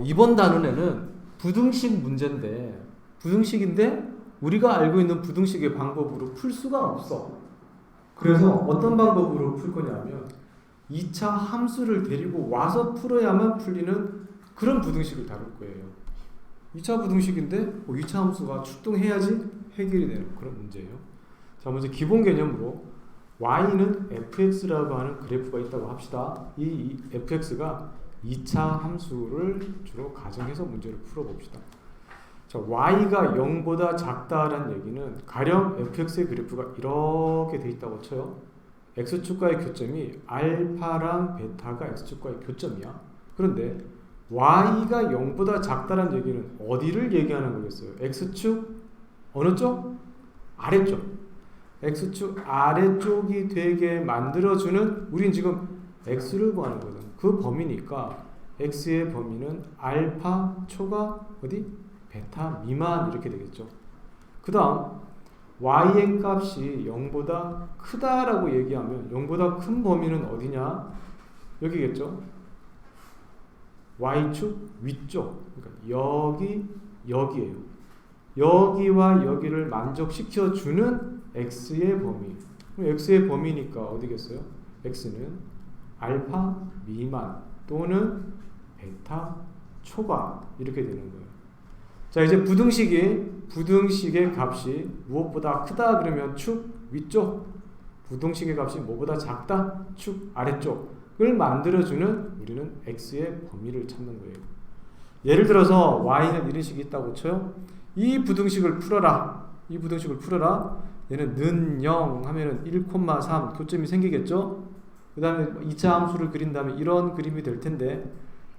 이번 단원에는 부등식 문제인데, 부등식인데 우리가 알고 있는 부등식의 방법으로 풀 수가 없어. 그래서 어떤 방법으로 풀 거냐면 2차 함수를 데리고 와서 풀어야만 풀리는 그런 부등식을 다룰 거예요. 2차 부등식인데 2차 함수가 출동해야지 해결이 되는 그런 문제예요. 자, 먼저 기본 개념으로 y는 fx라고 하는 그래프가 있다고 합시다. 이 fx가 2차 함수를 주로 가정해서 문제를 풀어봅시다. 자, y가 0보다 작다라는 얘기는 가령 fx의 그래프가 이렇게 돼 있다고 쳐요. x축과의 교점이 알파랑 베타가 x축과의 교점이야. 그런데 y가 0보다 작다라는 얘기는 어디를 얘기하는 거겠어요? x축 어느 쪽? 아래쪽. x축 아래쪽이 되게 만들어주는, 우린 지금 x를 구하는 거거든. 그 범위니까 x의 범위는 알파 초과 어디? 베타 미만 이렇게 되겠죠. 그 다음 y의 값이 0보다 크다라고 얘기하면 0보다 큰 범위는 어디냐? 여기겠죠. y축 위쪽. 그러니까 여기예요. 여기와 여기를 만족시켜주는 x의 범위. 그럼 x의 범위니까 어디겠어요? x는 알파 미만 또는 베타 초과 이렇게 되는 거예요. 자, 이제 부등식의 값이 무엇보다 크다 그러면 축 위쪽, 부등식의 값이 뭐보다 작다 축 아래쪽을 만들어주는 우리는 x의 범위를 찾는 거예요. 예를 들어서 y는 이런 식이 있다고 쳐요. 이 부등식을 풀어라. 얘는 는 0 하면은 1,3 교점이 생기겠죠. 그 다음에 2차 함수를 그린다면 이런 그림이 될 텐데,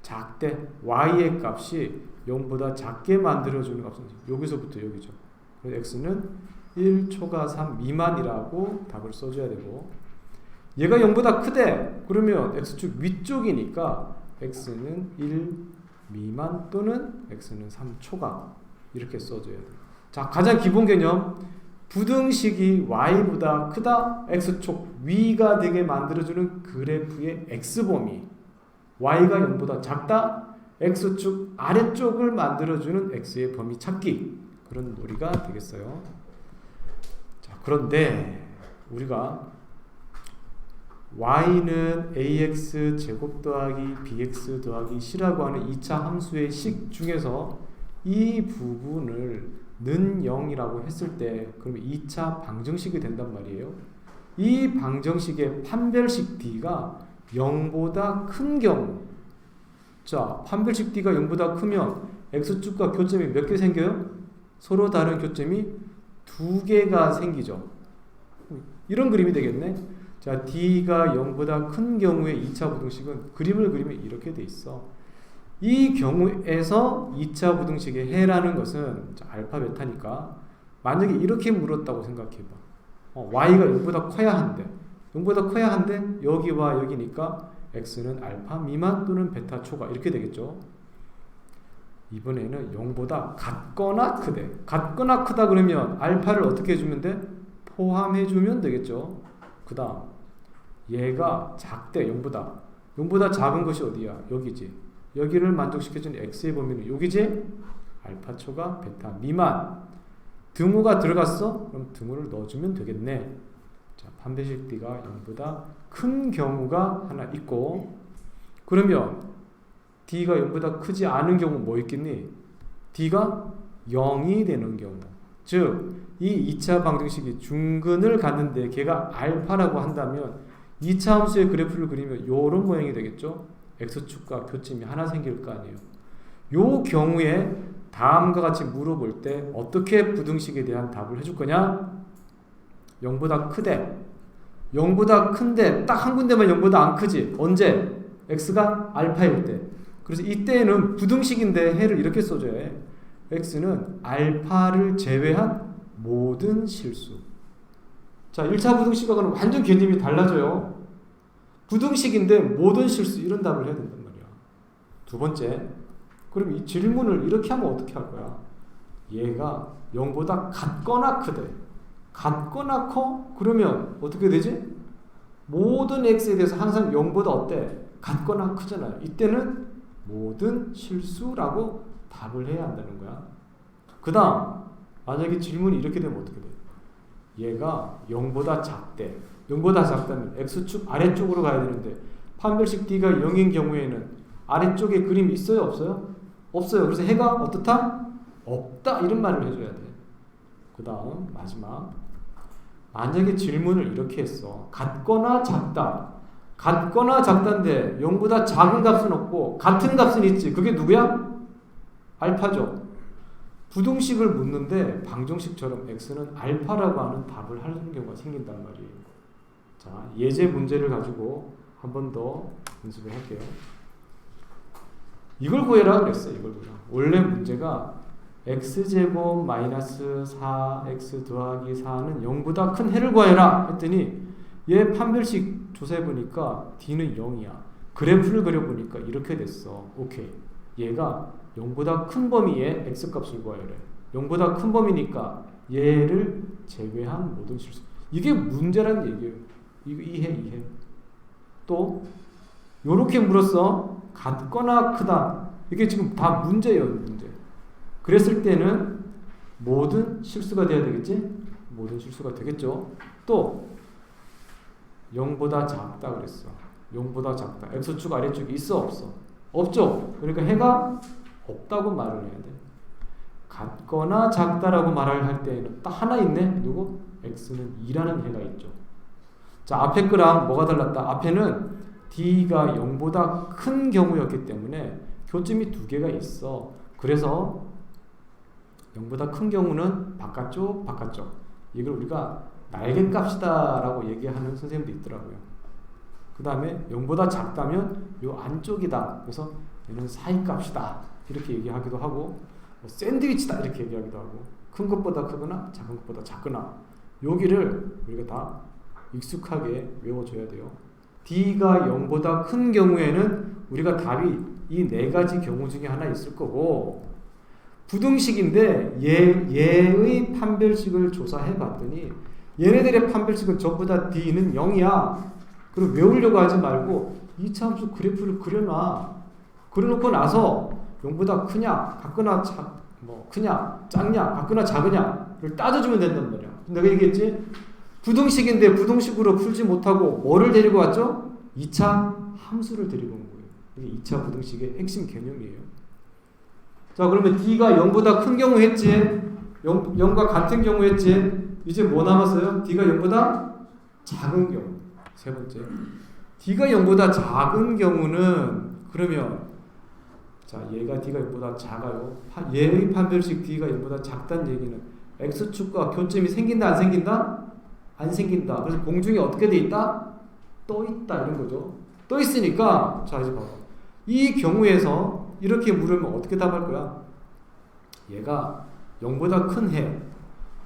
작대 y의 값이 0보다 작게 만들어주는 값은 여기서부터 여기죠. 그래서 x는 1초가 3 미만이라고 답을 써줘야 되고, 얘가 0보다 크대 그러면 x축 위쪽이니까 x는 1 미만 또는 x는 3초가 이렇게 써줘야 돼요. 자, 가장 기본 개념, 부등식이 y보다 크다, x축 위가 되게 만들어주는 그래프의 x범위, y가 0보다 작다, x축 아래쪽을 만들어주는 x의 범위 찾기, 그런 놀이가 되겠어요. 자, 그런데 우리가 y는 ax 제곱 더하기 bx 더하기 c라고 하는 2차 함수의 식 중에서 이 부분을 는 0이라고 했을 때 그러면 2차 방정식이 된단 말이에요. 이 방정식의 판별식 d가 0보다 큰 경우, 자, 판별식 d가 0보다 크면 x축과 교점이 몇 개 생겨요? 서로 다른 교점이 2개가 생기죠. 이런 그림이 되겠네. 자, d가 0보다 큰 경우의 2차 부등식은 그림을 그리면 이렇게 돼 있어. 이 경우에서 2차 부등식의 해라는 것은, 자, 알파 베타니까 만약에 이렇게 물었다고 생각해봐. y가 0보다 커야 한대. 0보다 커야 한데 여기와 여기니까 x는 알파 미만 또는 베타 초과 이렇게 되겠죠. 이번에는 0보다 같거나 크대. 같거나 크다 그러면 알파를 어떻게 해주면 돼? 포함해주면 되겠죠. 그 다음 얘가 작대. 0보다 작은 것이 어디야? 여기지. 여기를 만족시켜주는 x의 범위는 여기지? 알파 초과 베타 미만. 등호가 들어갔어? 그럼 등호를 넣어주면 되겠네. 자, 판별식 d가 0보다 큰 경우가 하나 있고, 그러면 d가 0보다 크지 않은 경우 뭐 있겠니? d가 0이 되는 경우, 즉 이 2차 방정식이 중근을 갖는데 걔가 알파라고 한다면 2차 함수의 그래프를 그리면 이런 모양이 되겠죠. x축과 교점이 하나 생길 거 아니에요. 요 경우에 다음과 같이 물어볼 때 어떻게 부등식에 대한 답을 해줄 거냐? 0보다 크대. 0보다 큰데 딱 한 군데만 0보다 안 크지. 언제? x가 알파일 때. 그래서 이때는 부등식인데 해를 이렇게 써줘야 해. x는 알파를 제외한 모든 실수. 자, 1차 부등식하고는 완전 개념이 달라져요. 부등식인데 모든 실수, 이런 답을 해야 된단 말이야. 두 번째, 그럼 이 질문을 이렇게 하면 어떻게 할 거야? 얘가 0보다 같거나 크대. 같거나 커? 그러면 어떻게 되지? 모든 x에 대해서 항상 0보다 어때? 같거나 크잖아요. 이때는 모든 실수라고 답을 해야 한다는 거야. 그 다음 만약에 질문이 이렇게 되면 어떻게 돼? 얘가 0보다 작대. 0보다 작다면 x축 아래쪽으로 가야 되는데 판별식 D가 0인 경우에는 아래쪽에 그림이 있어요? 없어요? 없어요. 그래서 해가 어떻다? 없다. 이런 말을 해줘야 돼. 그 다음 마지막 만약에 질문을 이렇게 했어. 같거나 작다. 같거나 작다인데 0보다 작은 값은 없고 같은 값은 있지. 그게 누구야? 알파죠. 부등식을 묻는데 방정식처럼 x는 알파라고 하는 답을 하는 경우가 생긴단 말이에요. 자, 예제 문제를 가지고 한 번 더 연습을 할게요. 이걸 구해라 그랬어요. 이걸 구해라. 원래 문제가 x제곱 마이너스 4x 더하기 4는 0보다 큰 해를 구해라 했더니 얘 판별식 조사해보니까 d는 0이야. 그래프를 그려보니까 이렇게 됐어. 오케이. 얘가 0보다 큰 범위의 x값을 구하래. 0보다 큰 범위니까 얘를 제외한 모든 실수. 이게 문제란 얘기예요. 이거 이해. 또 요렇게 물었어. 같거나 크다. 이게 지금 다 문제예요. 문제. 그랬을 때는 모든 실수가 돼야 되겠지? 모든 실수가 되겠죠. 또 0보다 작다 그랬어. 0보다 작다. x축 아래축이 있어 없어? 없죠. 그러니까 해가 없다고 말을 해야 돼. 같거나 작다라고 말을 할 때에는 딱 하나 있네. 누구? x는 2라는 해가 있죠. 자, 앞에 거랑 뭐가 달랐다? 앞에는 d가 0보다 큰 경우였기 때문에 교점이 두 개가 있어. 그래서 0보다 큰 경우는 바깥쪽. 이걸 우리가 날개값이다라고 얘기하는 선생님도 있더라고요. 그 다음에 0보다 작다면 요 안쪽이다. 그래서 얘는 사이값이다. 이렇게 얘기하기도 하고 뭐 샌드위치다. 이렇게 얘기하기도 하고 큰 것보다 크거나 작은 것보다 작거나 여기를 우리가 다 익숙하게 외워줘야 돼요. D가 0보다 큰 경우에는 우리가 답이 이 네 가지 경우 중에 하나 있을 거고 부등식인데 얘의 판별식을 조사해 봤더니 얘네들의 판별식은 전부 다 D는 0이야. 그리고 외우려고 하지 말고 2차 함수 그래프를 그려놔. 그려놓고 나서 0보다 크냐, 같거나 크냐, 작냐, 같거나 작으냐를 따져주면 된단 말이야. 내가 얘기했지? 부등식인데 부등식으로 풀지 못하고 뭐를 데리고 왔죠? 2차 함수를 데리고 온 거예요. 이게 2차 부등식의 핵심 개념이에요. 자, 그러면 D가 0보다 큰 경우 했지? 0과 같은 경우 했지? 이제 뭐 남았어요? D가 0보다 작은 경우. 세 번째. D가 0보다 작은 경우는 그러면 자, 얘가 D가 0보다 작아요. 얘의 판별식 D가 0보다 작다는 얘기는 X축과 교점이 생긴다 안 생긴다? 안 생긴다. 그래서 공중에 어떻게 돼 있다? 떠 있다 이런 거죠. 떠 있으니까 자, 이제 봐봐. 이 경우에서 이렇게 물으면 어떻게 답할 거야? 얘가 0보다 큰 해.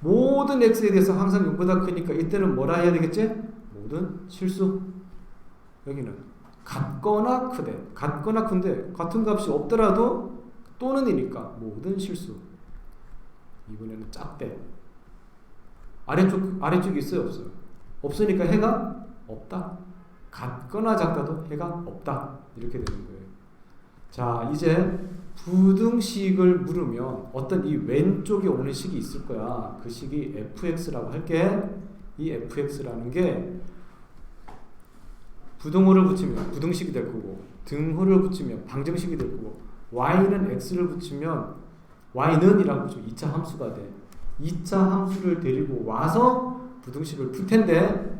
모든 x에 대해서 항상 0보다 크니까 이때는 뭐라 해야 되겠지? 모든 실수. 여기는 같거나 크대. 같거나 큰데 같은 값이 없더라도 또는 이니까 모든 실수. 이번에는 작대. 아래쪽이 있어요 없어요? 없으니까 해가 없다. 같거나 작다도 해가 없다. 이렇게 되는 거예요. 자, 이제 부등식을 물으면 어떤 이 왼쪽에 오는 식이 있을 거야. 그 식이 fx라고 할게. 이 fx라는 게 부등호를 붙이면 부등식이 될 거고 등호를 붙이면 방정식이 될 거고 y는 x를 붙이면 y는 이라고 붙이면 2차 함수가 돼. 2차 함수를 데리고 와서 부등식을 풀 텐데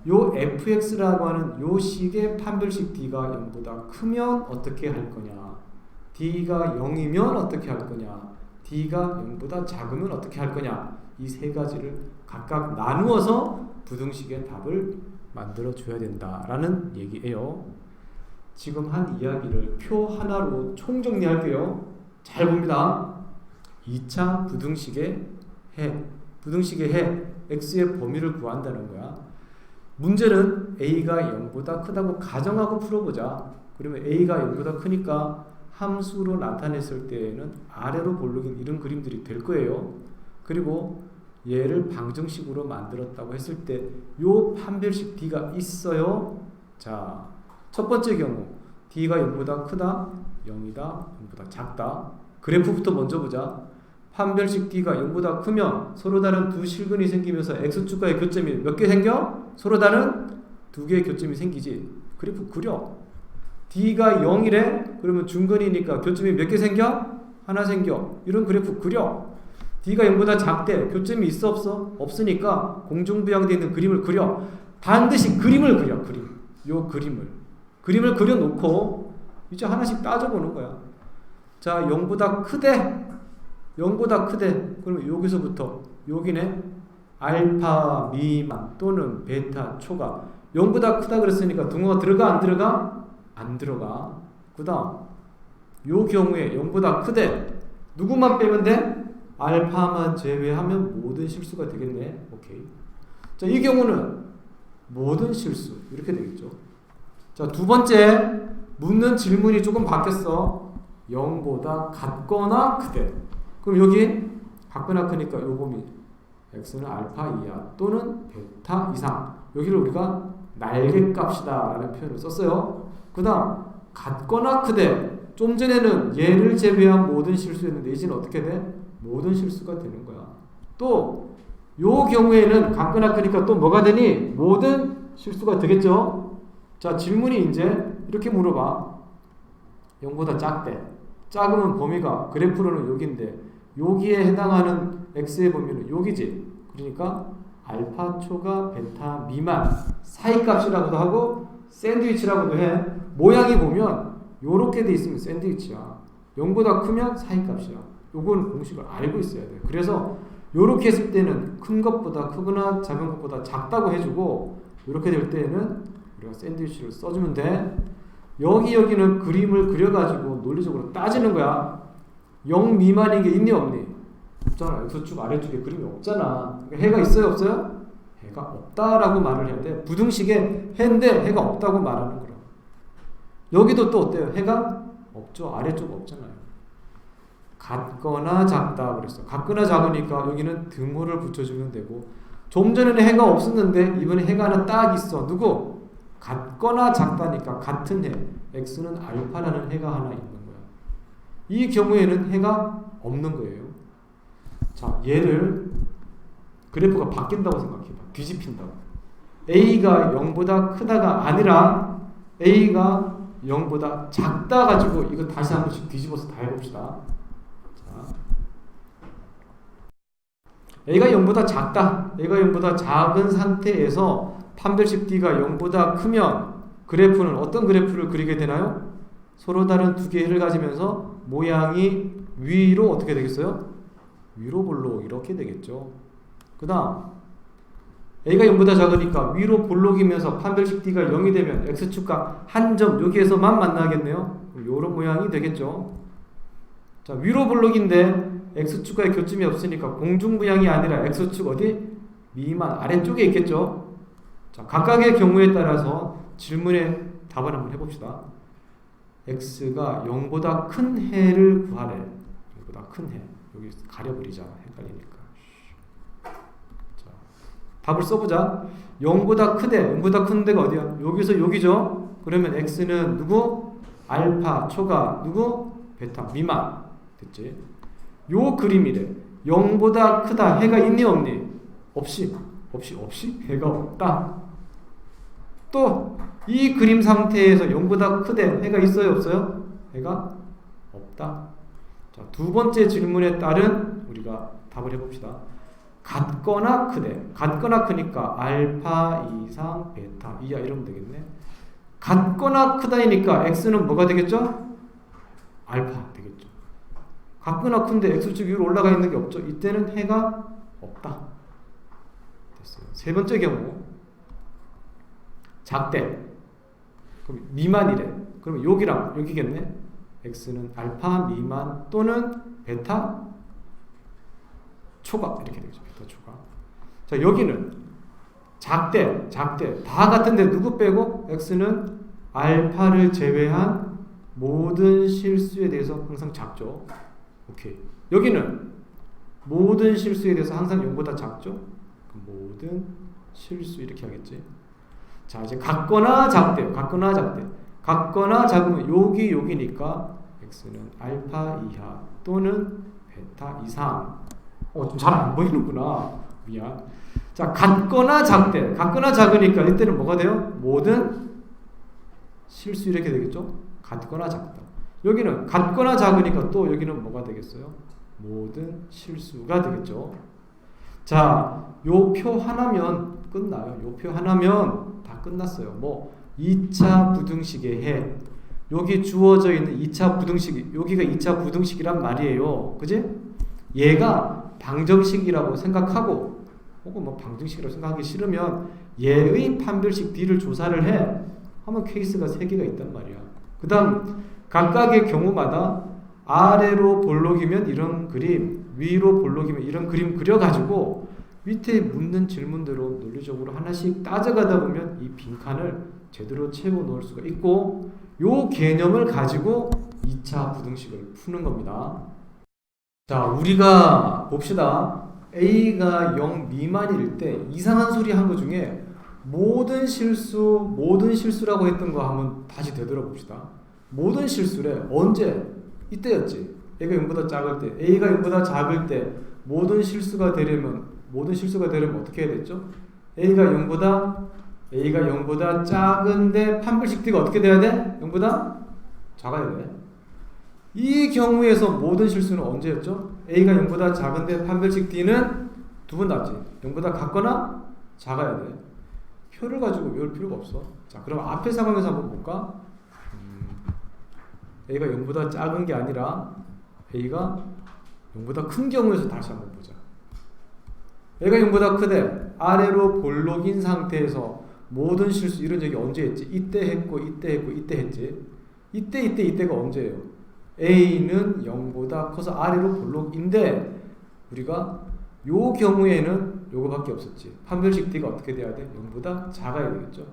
요 fx라고 하는 요 식의 판별식 d가 0보다 크면 어떻게 할 거냐, d가 0이면 어떻게 할 거냐, d가 0보다 작으면 어떻게 할 거냐, 이 세 가지를 각각 나누어서 부등식의 답을 만들어 줘야 된다라는 얘기예요. 지금 한 이야기를 표 하나로 총정리할게요. 잘 봅니다. 2차 부등식의 해, x의 범위를 구한다는 거야. 문제는 a가 0보다 크다고 가정하고 풀어보자. 그러면 a가 0보다 크니까 함수로 나타냈을 때에는 아래로 볼록인 이런 그림들이 될 거예요. 그리고 얘를 방정식으로 만들었다고 했을 때 요 판별식 d가 있어요. 자, 첫 번째 경우 d가 0보다 크다. 0이다, 0보다 작다. 그래프부터 먼저 보자. 판별식 D가 0보다 크면 서로 다른 두 실근이 생기면서 X축과의 교점이 몇 개 생겨? 서로 다른 두 개의 교점이 생기지. 그래프 그려. D가 0이래? 그러면 중근이니까 교점이 몇 개 생겨? 하나 생겨. 이런 그래프 그려. D가 0보다 작대. 교점이 있어 없어? 없으니까 공중부양되어 있는 그림을 그려. 반드시 그림을 그려. 요 그림을 그려놓고 이제 하나씩 따져보는 거야. 자, 0보다 크대. 그러면 여기서부터 여기네 알파 미만 또는 베타 초가 0보다 크다 그랬으니까 등호가 들어가 안 들어가? 안 들어가. 그 다음 요 경우에 0보다 크대. 누구만 빼면 돼? 알파만 제외하면 모든 실수가 되겠네. 오케이. 자, 이 경우는 모든 실수 이렇게 되겠죠. 자, 두 번째 묻는 질문이 조금 바뀌었어. 0보다 같거나 크대. 그럼 여기 같거나 크니까 요 범위 x는 알파 이하 또는 베타 이상. 여기를 우리가 날개값이다 라는 표현을 썼어요. 그 다음 같거나 크대. 좀 전에는 얘를 제외한 모든 실수였는데 이제는 어떻게 돼? 모든 실수가 되는 거야. 또 요 경우에는 같거나 크니까 또 뭐가 되니? 모든 실수가 되겠죠. 자, 질문이 이제 이렇게 물어봐. 0보다 작대. 작으면 범위가 그래프로는 여기인데 여기에 해당하는 x의 범위는 여기지. 그러니까 알파 초가 베타 미만 사이 값이라고도 하고 샌드위치라고도 해. 모양이 보면 요렇게 돼 있으면 샌드위치야. 0보다 크면 사이 값이야. 요건 공식을 알고 있어야 돼. 그래서 요렇게 했을 때는 큰 것보다 크거나 작은 것보다 작다고 해주고 요렇게 될 때는 우리가 샌드위치를 써주면 돼. 여기는 그림을 그려가지고 논리적으로 따지는 거야. 0 미만인 게 있니 없니? 없잖아. X축 아래쪽에 그림이 없잖아. 해가 있어요 없어요? 해가 없다라고 말을 해야 돼. 부등식에 해인데 해가 없다고 말하는 거라. 여기도 또 어때요? 해가 없죠. 아래쪽 없잖아요. 같거나 작다 그랬어. 같거나 작으니까 여기는 등호를 붙여주면 되고 좀 전에는 해가 없었는데 이번에 해가 하나 딱 있어. 누구? 같거나 작다니까 같은 해. X는 알파라는 해가 하나 있는 거야. 이 경우에는 해가 없는 거예요. 자, 얘를 그래프가 바뀐다고 생각해봐. 뒤집힌다고. A가 0보다 크다가 아니라 A가 0보다 작다 가지고 이거 다시 한 번씩 뒤집어서 다 해봅시다. 자, A가 0보다 작다. A가 0보다 작은 상태에서 판별식 D가 0보다 크면 그래프는 어떤 그래프를 그리게 되나요? 서로 다른 두 개의 해를 가지면서 모양이 위로 어떻게 되겠어요? 위로 볼록 이렇게 되겠죠. 그 다음 A가 0보다 작으니까 위로 볼록이면서 판별식 D가 0이 되면 X축과 한 점 여기에서만 만나겠네요. 이런 모양이 되겠죠. 자, 위로 볼록인데 X축과의 교점이 없으니까 공중부양이 아니라 X축 어디? 미만 아래쪽에 있겠죠. 자, 각각의 경우에 따라서 질문의 답을 한번 해봅시다. X가 0보다 큰 해를 구하래. 0보다 큰 해. 여기 가려버리자. 헷갈리니까. 자, 답을 써보자. 0보다 크대. 0보다 큰 데가 어디야? 여기서 여기죠. 그러면 X는 누구? 알파 초가 누구? 베타 미만. 됐지? 요 그림이래. 0보다 크다. 해가 있니 없니? 없이 해가 없다. 또 이 그림 상태에서 0보다 크대. 해가 있어요 없어요? 해가 없다. 자, 두 번째 질문에 따른 우리가 답을 해봅시다. 같거나 크대. 같거나 크니까 알파 이상 베타 이하 이러면 되겠네. 같거나 크다이니까 x는 뭐가 되겠죠? 알파 되겠죠. 같거나 큰데 x축 위로 올라가 있는 게 없죠. 이때는 해가 없다. 됐어요. 세 번째 경우 작대. 그럼 미만이래. 그러면 여기랑 여기겠네. x는 알파 미만 또는 베타 초과 이렇게 되겠죠. 베타 초과. 자, 여기는 작대 다 같은데 누구 빼고 x는 알파를 제외한 모든 실수에 대해서 항상 작죠. 오케이. 여기는 모든 실수에 대해서 항상 0보다 작죠. 모든 실수 이렇게 하겠지. 자, 이제 같거나 작대요. 같거나 작으면 여기니까 x는 알파 이하 또는 베타 이상. 좀 잘 안 보이는구나. 미안. 자, 같거나 작대. 같거나 작으니까 이때는 뭐가 돼요? 모든 실수 이렇게 되겠죠? 같거나 작다. 여기는 같거나 작으니까 또 여기는 뭐가 되겠어요? 모든 실수가 되겠죠. 자, 요 표 하나면 끝나요. 요 표 하나면 다 끝났어요. 뭐 2차 부등식의 해. 여기 주어져 있는 2차 부등식, 여기가 2차 부등식이란 말이에요. 그지? 얘가 방정식이라고 생각하고, 혹은 뭐 방정식이라고 생각하기 싫으면 얘의 판별식 D를 조사를 해. 하면 케이스가 3개가 있단 말이야. 그 다음 각각의 경우마다 아래로 볼록이면 이런 그림, 위로 볼록이면 이런 그림 그려가지고 밑에 묻는 질문대로 논리적으로 하나씩 따져가다 보면 이 빈칸을 제대로 채워 놓을 수가 있고, 요 개념을 가지고 2차 부등식을 푸는 겁니다. 자, 우리가 봅시다. A가 0 미만일 때 이상한 소리 한 거 중에 모든 실수라고 했던 거 한번 다시 되돌아 봅시다. 모든 실수래. 언제? 이때였지. A가 0보다 작을 때, A가 0보다 작을 때 모든 실수가 되려면 어떻게 해야 됐죠? A가 0보다 작은데 판별식 D가 어떻게 돼야 돼? 0보다 작아야 돼. 이 경우에서 모든 실수는 언제였죠? A가 0보다 작은데 판별식 D는 두 번 낫지. 0보다 같거나 작아야 돼. 표를 가지고 외울 필요가 없어. 자, 그럼 앞에 상황에서 한번 볼까? A가 0보다 작은 게 아니라 A가 0보다 큰 경우에서 다시 한번 보자. A가 0보다 크대. 아래로 볼록인 상태에서 모든 실수 이런 적이 언제 했지? 이때 했고 이때 했지. 이때가 언제예요? A는 0보다 커서 아래로 볼록인데 우리가 요 경우에는 요거밖에 없었지. 판별식 D가 어떻게 돼야 돼? 0보다 작아야 되겠죠.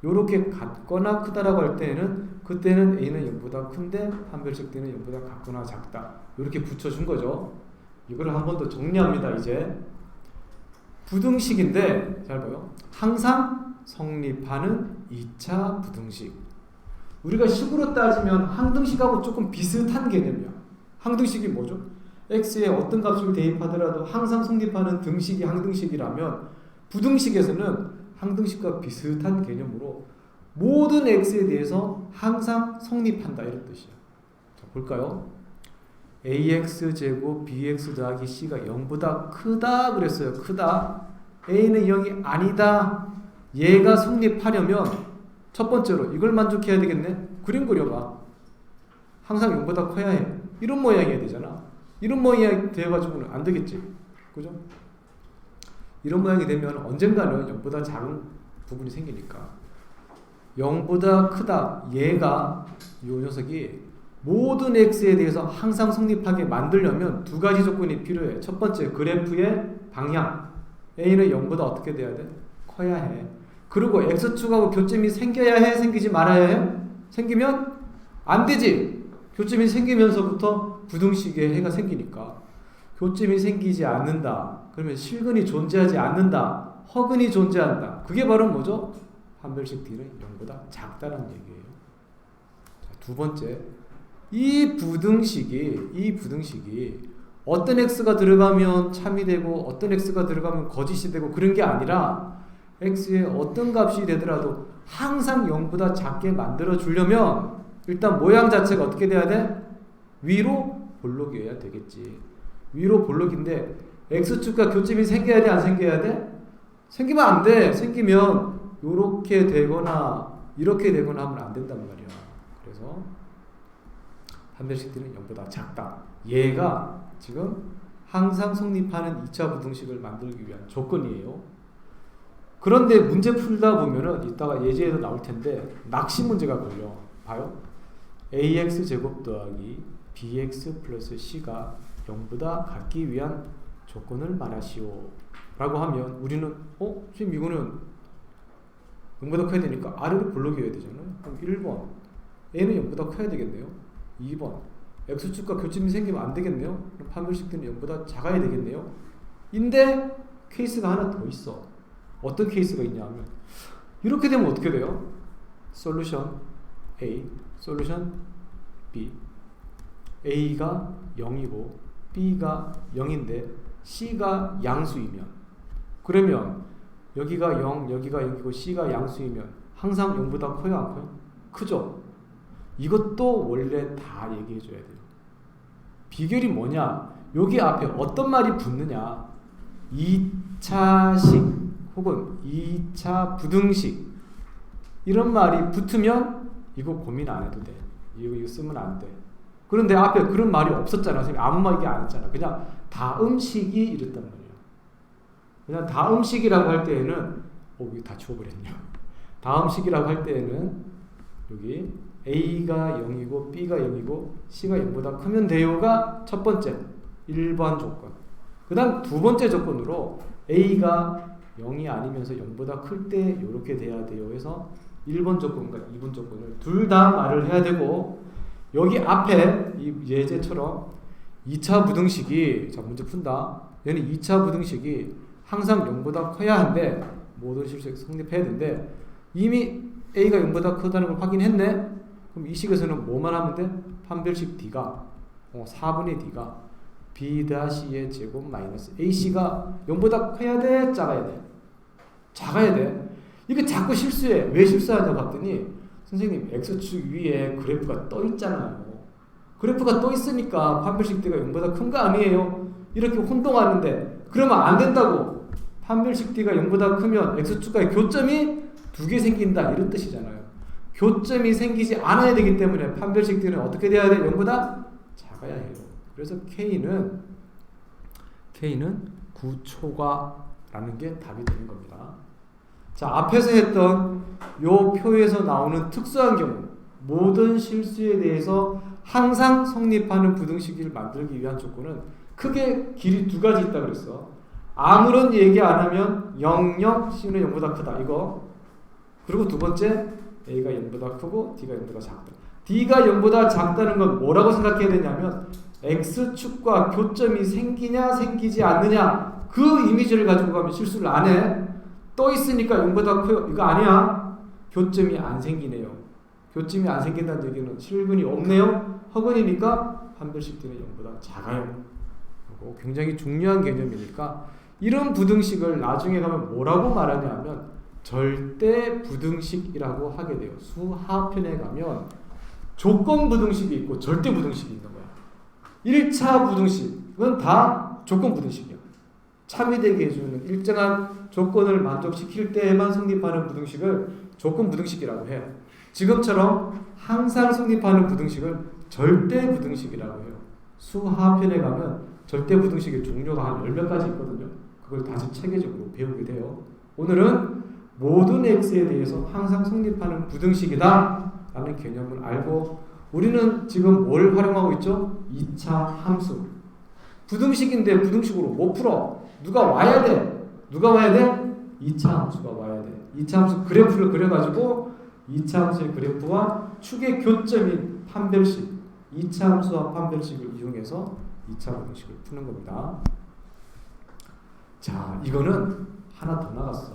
요렇게 같거나 크다라고 할 때는 그때는 A는 0보다 큰데 판별식 D는 0보다 같거나 작다. 요렇게 붙여준 거죠. 이거를 한 번 더 정리합니다. 이제 부등식인데 잘 봐요. 항상 성립하는 2차 부등식. 우리가 식으로 따지면 항등식하고 조금 비슷한 개념이야. 항등식이 뭐죠? x에 어떤 값을 대입하더라도 항상 성립하는 등식이 항등식이라면 부등식에서는 항등식과 비슷한 개념으로 모든 x에 대해서 항상 성립한다 이런 뜻이야. 자, 볼까요? ax제곱 bx 더하기 c가 0보다 크다 그랬어요. 크다. a는 0이 아니다. 얘가 성립하려면 첫 번째로 이걸 만족해야 되겠네. 그림 그려봐. 항상 0보다 커야 해. 이런 모양이어야 되잖아. 이런 모양이 되어가지고는 안 되겠지. 그죠? 이런 모양이 되면 언젠가는 0보다 작은 부분이 생기니까 0보다 크다. 얘가 이 녀석이 모든 x에 대해서 항상 성립하게 만들려면 두 가지 조건이 필요해. 첫 번째, 그래프의 방향. a는 0보다 어떻게 돼야 돼? 커야 해. 그리고 x축하고 교점이 생겨야 해? 생기지 말아야 해? 생기면 안 되지. 교점이 생기면서부터 부등식에 해가 생기니까. 교점이 생기지 않는다. 그러면 실근이 존재하지 않는다. 허근이 존재한다. 그게 바로 뭐죠? 판별식 D는 0보다 작다는 얘기예요. 자, 두 번째, 이 부등식이 어떤 x가 들어가면 참이 되고 어떤 x가 들어가면 거짓이 되고 그런 게 아니라 x의 어떤 값이 되더라도 항상 0보다 작게 만들어 주려면 일단 모양 자체가 어떻게 돼야 돼? 위로 볼록이어야 되겠지. 위로 볼록인데 x축과 교점이 생겨야 돼? 안 생겨야 돼? 생기면 안 돼. 생기면 요렇게 되거나 이렇게 되거나 하면 안 된단 말이야. 그래서 판별식들은 0보다 작다. 얘가 지금 항상 성립하는 2차 부등식을 만들기 위한 조건이에요. 그런데 문제 풀다 보면은 이따가 예제에도 나올 텐데 낚시 문제가 걸려. 봐요. ax 제곱 더하기 bx 플러스 c가 0보다 같기 위한 조건을 말하시오 라고 하면 우리는 지금 이거는 0보다 커야 되니까 아래로 볼록이어야 되잖아요. 그럼 1번 a는 0보다 커야 되겠네요. 2번 x축과 교점이 생기면 안 되겠네요. 그럼 판별식 D는 0보다 작아야 되겠네요. 인데 케이스가 하나 더 있어. 어떤 케이스가 있냐 하면 이렇게 되면 어떻게 돼요? 솔루션 A, 솔루션 B. A가 0이고 B가 0인데 C가 양수이면, 그러면 여기가 0, 여기가 0이고 C가 양수이면 항상 0보다 커요, 안 커요? 크죠? 이것도 원래 다 얘기해 줘야 돼요. 비결이 뭐냐? 여기 앞에 어떤 말이 붙느냐? 2차식 혹은 2차 부등식 이런 말이 붙으면 이거 고민 안 해도 돼. 이거 쓰면 안 돼. 그런데 앞에 그런 말이 없었잖아. 선생님 아무 말 얘기 안 했잖아. 그냥 다음식이 이랬단 말이야. 그냥 다음식이라고 할 때에는 이거 다 지워버렸네요. 다음식이라고 할 때에는 여기 A가 0이고 B가 0이고 C가 0보다 크면 돼요가 첫 번째 1번 조건. 그 다음 두 번째 조건으로 A가 0이 아니면서 0보다 클 때 이렇게 돼야 돼요 해서 1번 조건과 2번 조건을 둘 다 말을 해야 되고, 여기 앞에 이 예제처럼 2차 부등식이, 자 문제 푼다. 얘는 2차 부등식이 항상 0보다 커야 한데 모든 실수가 성립해야 되는데 이미 A가 0보다 크다는 걸 확인했네. 그럼 이 식에서는 뭐만 하면 돼? 판별식 D가 4분의 D가 B-의 제곱 마이너스 AC가 0보다 커야 돼? 작아야 돼? 작아야 돼. 이게 자꾸 실수해. 왜 실수하냐 봤더니 선생님 X축 위에 그래프가 떠 있잖아요. 그래프가 떠 있으니까 판별식 D가 0보다 큰 거 아니에요? 이렇게 혼동하는데 그러면 안 된다고. 판별식 D가 0보다 크면 X축과의 교점이 두 개 생긴다 이런 뜻이잖아요. 교점이 생기지 않아야 되기 때문에 판별식 D는 어떻게 돼야 돼? 0보다 작아야 해요. 그래서 K는 9초과라는 게 답이 되는 겁니다. 자, 앞에서 했던 요 표에서 나오는 특수한 경우, 모든 실수에 대해서 항상 성립하는 부등식을 만들기 위한 조건은 크게 길이 두 가지 있다 그랬어. 아무런 얘기 안 하면 0, 0, C는 0보다 크다 이거. 그리고 두 번째 A가 0보다 크고 D가 0보다 작다. D가 0보다 작다는 건 뭐라고 생각해야 되냐면 X축과 교점이 생기냐 생기지 않느냐 그 이미지를 가지고 가면 실수를 안 해. 떠 있으니까 0보다 커요. 이거 아니야. 교점이 안 생기네요. 교점이 안 생긴다는 얘기는 실근이 없네요. 허근이니까 판별식 D는 0보다 작아요. 굉장히 중요한 개념이니까 이런 부등식을 나중에 가면 뭐라고 말하냐 하면 절대 부등식이라고 하게 돼요. 수하편에 가면 조건 부등식이 있고 절대 부등식이 있는 거야. 1차 부등식은 다 조건 부등식이야. 참여되게 해주는 일정한 조건을 만족시킬 때에만 성립하는 부등식을 조건 부등식이라고 해요. 지금처럼 항상 성립하는 부등식을 절대 부등식이라고 해요. 수하편에 가면 절대 부등식의 종류가 한 10몇 가지 있거든요. 그걸 다시 체계적으로 배우게 돼요. 오늘은 모든 x에 대해서 항상 성립하는 부등식이다 라는 개념을 알고, 우리는 지금 뭘 활용하고 있죠? 2차 함수. 부등식인데 부등식으로 못 풀어. 누가 와야 돼. 누가 와야 돼? 2차 함수가 와야 돼. 2차 함수 그래프를 그려가지고 2차 함수의 그래프와 축의 교점인 판별식, 2차 함수와 판별식을 이용해서 2차 부등식을 푸는 겁니다. 자, 이거는 하나 더 나갔어.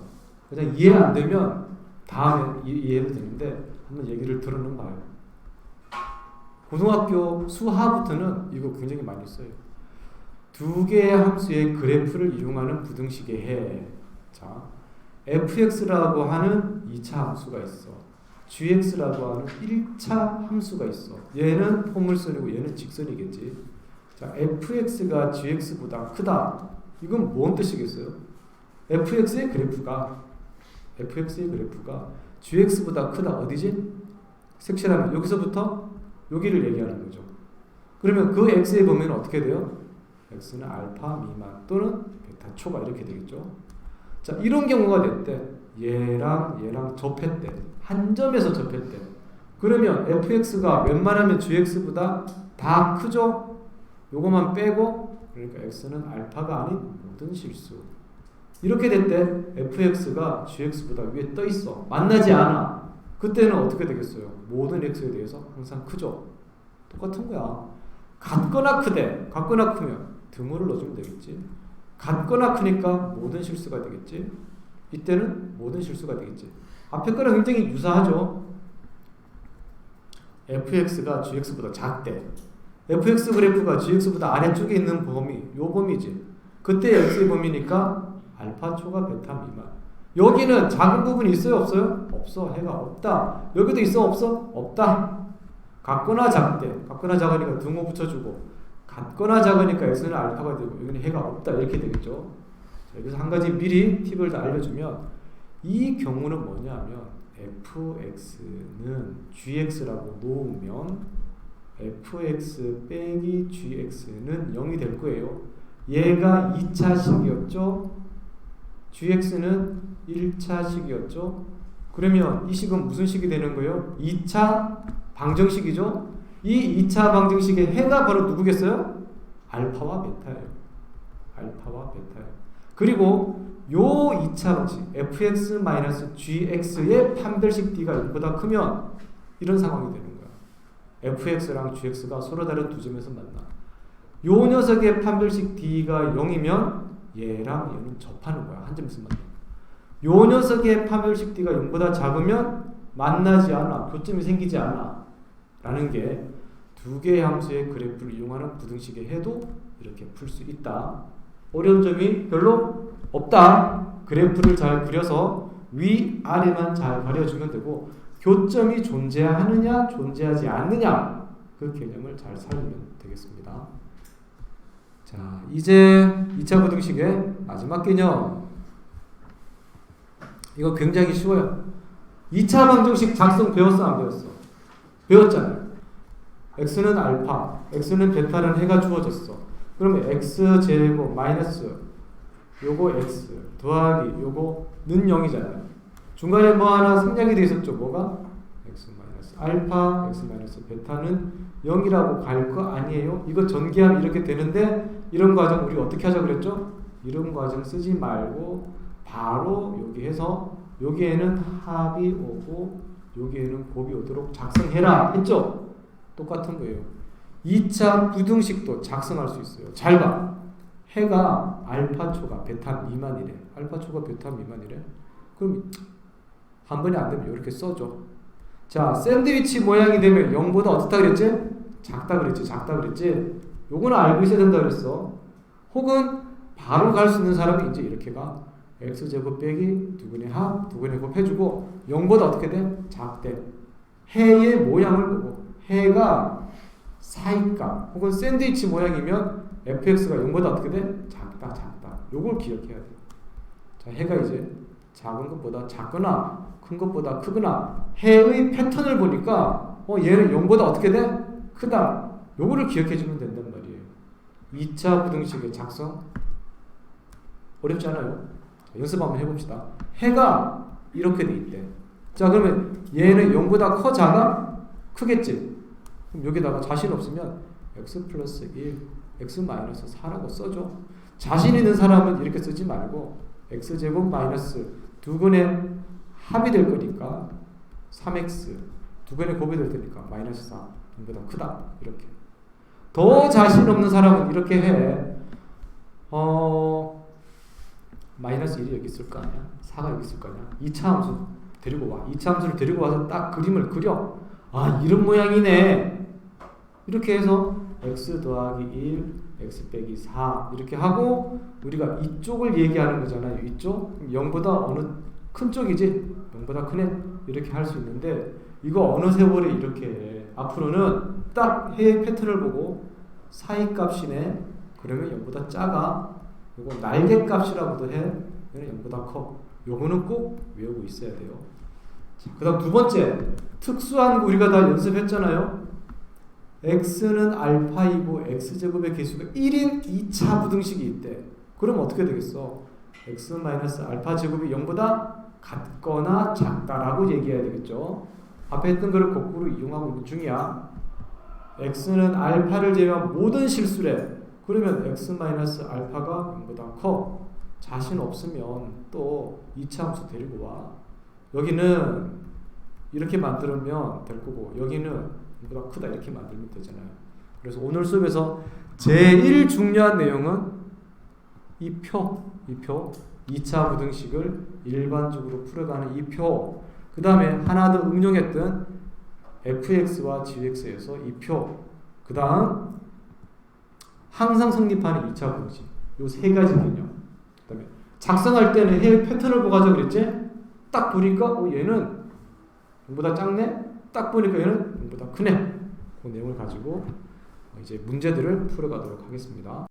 그냥 이해 안 되면 다음에 이해도 되는데 한번 얘기를 들어는 봐요. 고등학교 수하부터는 이거 굉장히 많이 써요. 두 개의 함수의 그래프를 이용하는 부등식의 해. 자, fx라고 하는 2차 함수가 있어. gx라고 하는 1차 함수가 있어. 얘는 포물선이고 얘는 직선이겠지. 자, fx가 gx보다 크다. 이건 뭔 뜻이겠어요? fx의 그래프가 gx보다 크다. 어디지? 색칠하면 여기서부터 여기를 얘기하는 거죠. 그러면 그 x의 범위는 어떻게 돼요? x는 알파 미만 또는 베타 초과 이렇게 되겠죠. 자, 이런 경우가 됐대. 얘랑 접했대. 한 점에서 접했대. 그러면 fx가 웬만하면 gx보다 다 크죠? 요거만 빼고, 그러니까 x는 알파가 아닌 모든 실수. 이렇게 됐대. fx가 gx보다 위에 떠 있어. 만나지 않아. 그때는 어떻게 되겠어요? 모든 x에 대해서 항상 크죠? 똑같은 거야. 같거나 크대. 같거나 크면 드물을 넣어주면 되겠지. 같거나 크니까 모든 실수가 되겠지. 이때는 모든 실수가 되겠지. 앞에 거랑 굉장히 유사하죠. fx가 gx보다 작대. fx 그래프가 gx보다 아래쪽에 있는 범위, 요 범위지. 그때 x의 범위니까 알파초가 베타 미만. 여기는 작은 부분이 있어요, 없어요? 없어. 해가 없다. 여기도 있어, 없어? 없다. 같거나 작대. 같거나 작으니까 등호 붙여주고, 같거나 작으니까 x는 알파가 되고, 여기는 해가 없다. 이렇게 되겠죠. 자, 여기서 한 가지 미리 팁을 다 알려주면, 이 경우는 뭐냐면 fx는 gx라고 놓으면 fx 빼기 gx는 0이 될 거예요. 얘가 2차식이었죠. gx는 1차식이었죠. 그러면 이 식은 무슨 식이 되는 거예요? 2차 방정식이죠. 이 2차 방정식의 해가 바로 누구겠어요? 알파와 베타예요. 알파와 베타예요. 그리고 요 2차 방식 fx-gx의 판별식 d가 0보다 크면 이런 상황이 되는 거야. fx랑 gx가 서로 다른 두 점에서 만나. 요 녀석의 판별식 d가 0이면 얘랑 얘는 접하는 거야. 한 점에서 만나. 요 녀석의 판별식 d가 0보다 작으면 만나지 않아. 교점이 생기지 않아. 라는 게 두 개의 함수의 그래프를 이용하는 부등식의 해도 이렇게 풀 수 있다. 어려운 점이 별로 없다. 그래프를 잘 그려서 위아래만 잘 가려주면 되고 교점이 존재하느냐 존재하지 않느냐 그 개념을 잘 살리면 되겠습니다. 자, 이제 2차 부등식의 마지막 개념. 이거 굉장히 쉬워요. 2차 방정식 작성 배웠어 안 배웠어? 배웠잖아요. x는 알파, x는 베타는 해가 주어졌어. 그러면 x제곱 마이너스 요거 x 더하기 요거는 0이잖아요. 중간에 뭐 하나 생략이 돼 있었죠. 뭐가? x 마이너스 알파, x 마이너스 베타는 0이라고 갈 거 아니에요? 이거 전개하면 이렇게 되는데 이런 과정 우리 어떻게 하자 그랬죠? 이런 과정 쓰지 말고 바로 여기 해서 여기에는 합이 오고 여기에는 곱이 오도록 작성해라 했죠? 똑같은 거예요. 2차 부등식도 작성할 수 있어요. 잘 봐. 해가 알파초가 베타 미만이래. 알파초가 베타 미만이래. 그럼 한 번에 안 되면 이렇게 써줘. 자, 샌드위치 모양이 되면 0보다 어떻다 그랬지? 작다 그랬지. 작다 그랬지. 요거는 알고 있어야 된다 그랬어. 혹은 바로 갈 수 있는 사람이 이제 이렇게 가. x제곱 빼기 두근의 합, 두근의 곱 해주고 0보다 어떻게 돼? 작대. 해의 모양을 보고 해가 사이값 혹은 샌드위치 모양이면 fx가 0보다 어떻게 돼? 작다, 작다. 요걸 기억해야 돼. 자, 해가 이제 작은 것보다 작거나 큰 것보다 크거나 해의 패턴을 보니까 얘는 0보다 어떻게 돼? 크다. 요거를 기억해 주면 된단 말이에요. 2차 부등식의 작성 어렵지 않아요? 자, 연습 한번 해봅시다. 해가 이렇게 돼 있대. 자, 그러면 얘는 0보다 커 작아? 크겠지? 그럼 여기다가 자신 없으면 x 플러스 1, x 마이너스 4라고 써줘. 자신 있는 사람은 이렇게 쓰지 말고 x제곱 마이너스 두근의 합이 될 거니까 3x 두근의 곱이 될 테니까 마이너스 4 이보다 크다. 이렇게. 더 자신 없는 사람은 이렇게 해. 마이너스 1이 여기 있을 거 아니야? 4가 여기 있을 거 아니야? 2차 함수 데리고 와. 2차 함수를 데리고 와서 딱 그림을 그려. 아, 이런 모양이네. 이렇게 해서 x 더하기 1, x 빼기 4 이렇게 하고 우리가 이쪽을 얘기하는 거잖아요. 이쪽 0보다 어느 큰 쪽이지? 0보다 크네? 이렇게 할 수 있는데 이거 어느 세월에 이렇게 해. 앞으로는 딱 해의 패턴을 보고 사이 값이네. 그러면 0보다 작아. 이거 날개 값이라고도 해. 얘는 0보다 커. 요거는 꼭 외우고 있어야 돼요. 그 다음 두 번째 특수한 거 우리가 다 연습했잖아요. x는 알파이고 x제곱의 개수가 1인 2차 부등식이 있대. 그럼 어떻게 되겠어? x-알파 제곱이 0보다 같거나 작다라고 얘기해야 되겠죠. 앞에 했던 거를 거꾸로 이용하고 있는 중이야. x는 알파를 제외한 모든 실수래. 그러면 x-알파가 0보다 커. 자신 없으면 또 2차 함수 데리고 와. 여기는 이렇게 만들면 될 거고 여기는 이보다 크다 이렇게 만들면 되잖아요. 그래서 오늘 수업에서 제일 중요한 내용은 이 표, 2차 부등식을 일반적으로 풀어가는 이 표, 그 다음에 하나 더 응용했던 fx와 gx에서 이 표, 그 다음 항상 성립하는 2차 공식. 요 세 가지 개념. 그다음에 작성할 때는 해의 패턴을 보고 하자 그랬지? 딱 보니까 얘는 얘보다 작네? 딱 보니까 얘는 얘보다 크네. 그 내용을 가지고 이제 문제들을 풀어가도록 하겠습니다.